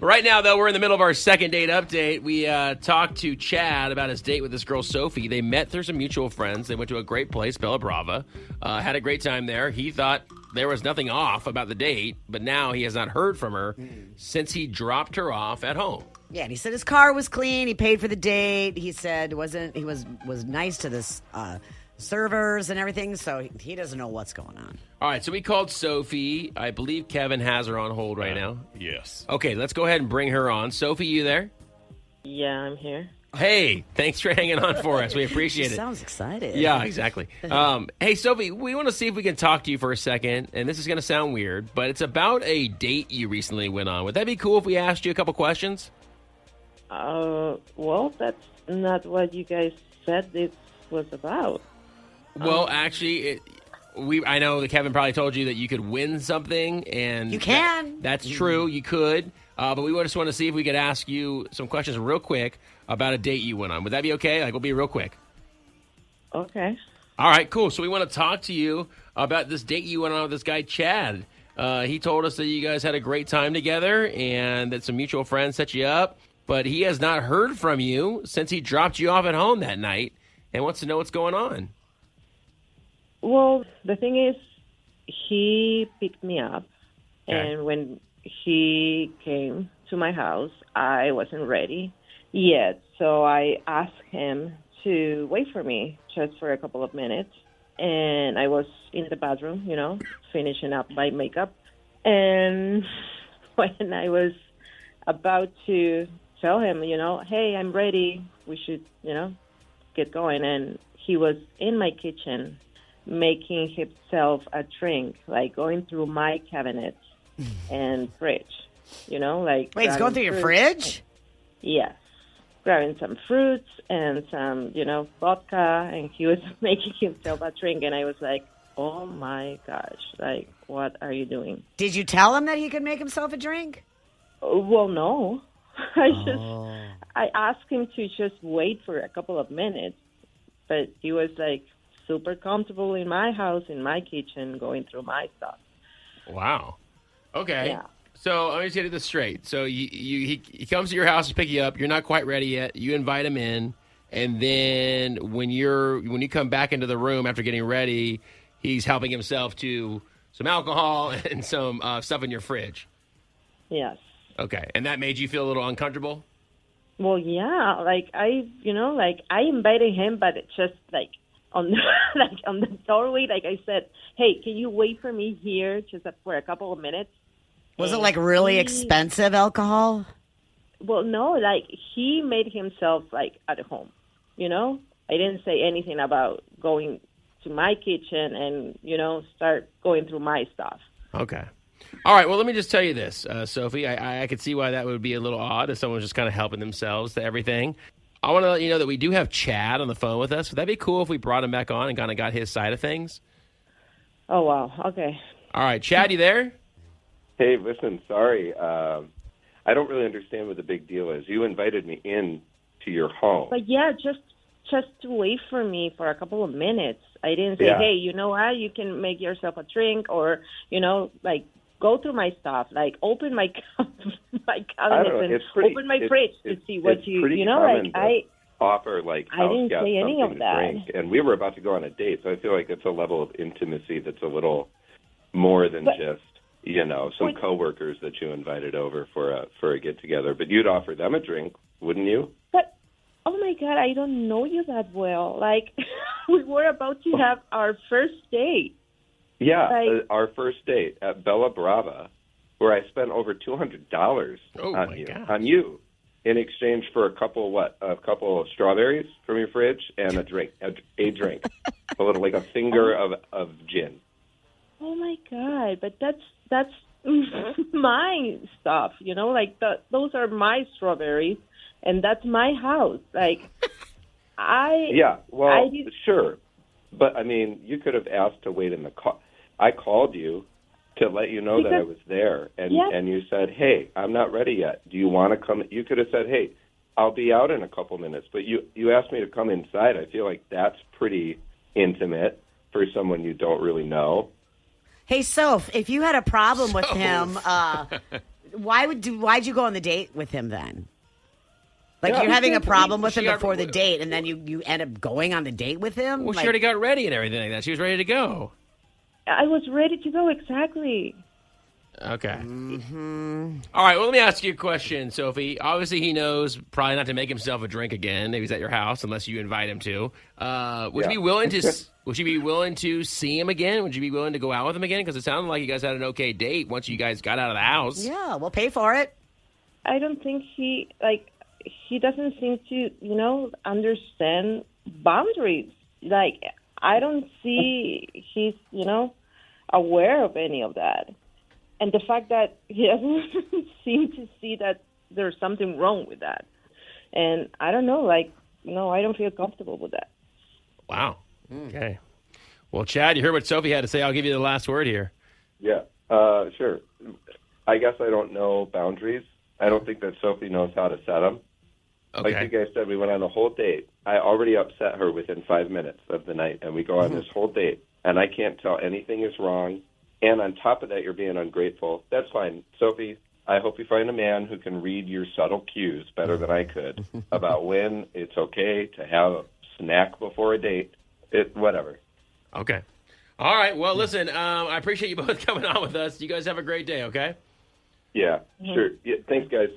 Right now, though, we're in the middle of our second date update. We talked to Chad about his date with this girl, Sophie. They met through some mutual friends. They went to a great place, Bella Brava. Had a great time there. He thought there was nothing off about the date, but now he has not heard from her since he dropped her off at home. Yeah, and he said his car was clean. He paid for the date. He said he was nice to the servers and everything, so he doesn't know what's going on. All right, so we called Sophie. I believe Kevin has her on hold right now. Yes. Okay, let's go ahead and bring her on. Sophie, you there? Yeah, I'm here. Hey, thanks for hanging on for us. We appreciate it. Sounds excited. Yeah, exactly. Hey, Sophie, we want to see if we can talk to you for a second, and this is going to sound weird, but it's about a date you recently went on. Would that be cool if we asked you a couple questions? Well, that's not what you guys said this was about. Well, actually, I know that Kevin probably told you that you could win something, and You can. That's true. You could, but we just want to see if we could ask you some questions real quick about a date you went on. Would that be okay? We'll be real quick. Okay. All right, cool. So we want to talk to you about this date you went on with this guy, Chad. He told us that you guys had a great time together and that some mutual friends set you up, but he has not heard from you since he dropped you off at home that night and wants to know what's going on. Well, the thing is, he picked me up, Okay. and when he came to my house, I wasn't ready yet. So I asked him to wait for me just for a couple of minutes. And I was in the bathroom, finishing up my makeup. And when I was about to tell him, hey, I'm ready, we should, get going. And he was in my kitchen making himself a drink, going through my cabinets and fridge, Wait, he's going through your fridge? Yes. Grabbing some fruits and some, vodka, and he was making himself a drink, and I was like, oh my gosh, what are you doing? Did you tell him that he could make himself a drink? Well, no. I asked him to just wait for a couple of minutes, but he was super comfortable in my house, in my kitchen, going through my stuff. Wow. Okay. Yeah. So let me just get this straight. So he comes to your house to pick you up. You're not quite ready yet. You invite him in, and then when you come back into the room after getting ready, he's helping himself to some alcohol and some stuff in your fridge. Yes. Okay, and that made you feel a little uncomfortable? Well, yeah. I invited him, but it's just on the doorway, I said, hey, can you wait for me here just for a couple of minutes? Was it really expensive alcohol? Well, no, he made himself at home, I didn't say anything about going to my kitchen and, start going through my stuff. Okay. All right, well, let me just tell you this, Sophie. I could see why that would be a little odd if someone's just kind of helping themselves to everything. I want to let you know that we do have Chad on the phone with us. Would that be cool if we brought him back on and kind of got his side of things? Oh, wow. Okay. All right, Chad, you there? Hey, listen, sorry. I don't really understand what the big deal is. You invited me in to your home. But, yeah, just to wait for me for a couple of minutes. I didn't say, hey, you know what, you can make yourself a drink or, go through my stuff, open my cabinets and open my fridge to see what you offer I didn't say any of that. Drink. And we were about to go on a date, so I feel like it's a level of intimacy that's a little more than just some coworkers that you invited over for a get together. But you'd offer them a drink, wouldn't you? But oh my God, I don't know you that well. We were about to have our first date. Yeah, our first date at Bella Brava, where I spent over $200 on you in exchange for a couple of strawberries from your fridge and a drink, a drink, a little a finger of gin. Oh my God! But that's my stuff, those are my strawberries, and that's my house. Sure, but I mean, you could have asked to wait in the car. I called you to let you know that I was there, and you said, hey, I'm not ready yet. Do you want to come? You could have said, hey, I'll be out in a couple minutes, but you asked me to come inside. I feel like that's pretty intimate for someone you don't really know. Hey, Soph, if you had a problem with him why'd you go on the date with him then? Like, Yeah, you're having a problem with she him got- before the date, and then you end up going on the date with him? Well, Like, she already got ready and everything like that. She was ready to go. I was ready to go, exactly. Okay. All right. Well, let me ask you a question, Sophie. Obviously, he knows probably not to make himself a drink again. Maybe he's at your house unless you invite him to. Would you be willing to? Would you be willing to see him again? Would you be willing to go out with him again? Because it sounded like you guys had an okay date once you guys got out of the house. yeah, we'll pay for it. I don't think he doesn't seem to, understand boundaries. Like, I don't see he's, aware of any of that. And the fact that he doesn't seem to see that there's something wrong with that. And I don't know, I don't feel comfortable with that. Wow. Okay. Well, Chad, you heard what Sophie had to say. I'll give you the last word here. Yeah, sure. I guess I don't know boundaries. I don't think that Sophie knows how to set them. Okay. Like you guys said, we went on a whole date. I already upset her within 5 minutes of the night, and we go on this whole date, and I can't tell anything is wrong. And on top of that, you're being ungrateful. That's fine. Sophie, I hope you find a man who can read your subtle cues better than I could about when it's okay to have a snack before a date. Whatever. Okay. All right. Well, listen, I appreciate you both coming on with us. You guys have a great day, okay? Yeah, sure. Yeah, thanks, guys.